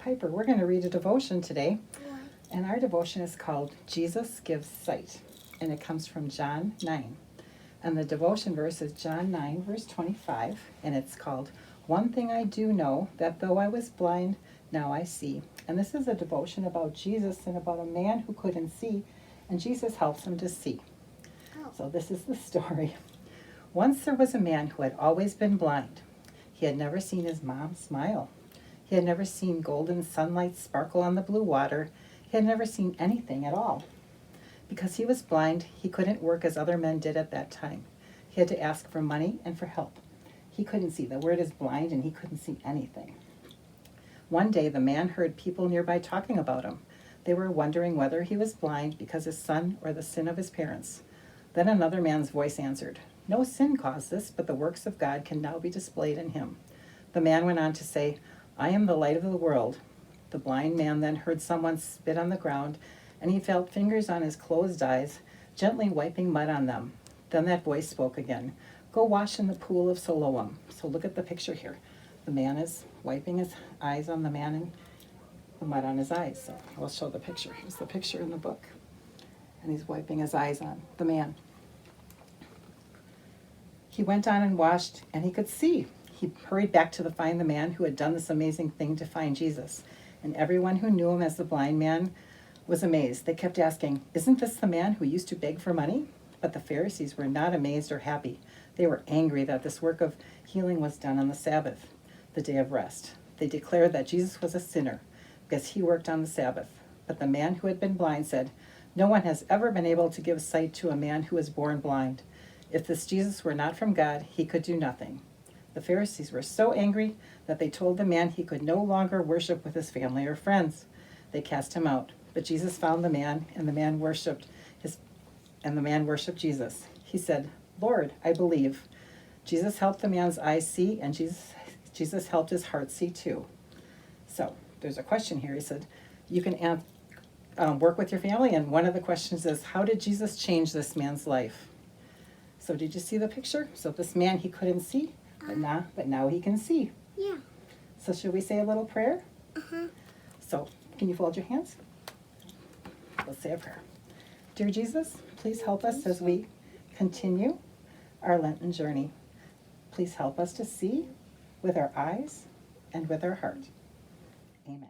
Piper. We're going to read a devotion today, and our devotion is called Jesus Gives Sight, and it comes from John 9. And the devotion verse is John 9, verse 25, and it's called, "One thing I do know, that though I was blind, now I see." And this is a devotion about Jesus and about a man who couldn't see, and Jesus helps him to see. So this is the story. Once there was a man who had always been blind. He had never seen his mom smile. He had never seen golden sunlight sparkle on the blue water. He had never seen anything at all. Because he was blind, he couldn't work as other men did at that time. He had to ask for money and for help. He couldn't see. The word is blind, and he couldn't see anything. One day, the man heard people nearby talking about him. They were wondering whether he was blind because his son or the sin of his parents. Then another man's voice answered, "No sin caused this, but the works of God can now be displayed in him." The man went on to say, "I am the light of the world." The blind man then heard someone spit on the ground, and he felt fingers on his closed eyes, gently wiping mud on them. Then that voice spoke again, "Go wash in the pool of Siloam." So look at the picture here. The man is wiping his eyes on the man and the mud on his eyes. So I'll show the picture. Here's the picture in the book. And he's wiping his eyes on the man. He went on and washed, and he could see. He hurried back to find the man who had done this amazing thing to find Jesus. And everyone who knew him as the blind man was amazed. They kept asking, "Isn't this the man who used to beg for money?" But the Pharisees were not amazed or happy. They were angry that this work of healing was done on the Sabbath, the day of rest. They declared that Jesus was a sinner because he worked on the Sabbath. But the man who had been blind said, "No one has ever been able to give sight to a man who was born blind. If this Jesus were not from God, he could do nothing." The Pharisees were so angry that they told the man he could no longer worship with his family or friends. They cast him out. But Jesus found the man, and the man worshipped Jesus. He said, "Lord, I believe." Jesus helped the man's eyes see, and Jesus helped his heart see too. So there's a question here. He said, you can work with your family, and one of the questions is, how did Jesus change this man's life? So did you see the picture? So this man, he couldn't see, but now he can see. Yeah. So should we say a little prayer? Uh-huh. So can you fold your hands? Let's say a prayer. Dear Jesus, please help us as we continue our Lenten journey. Please help us to see with our eyes and with our heart. Amen.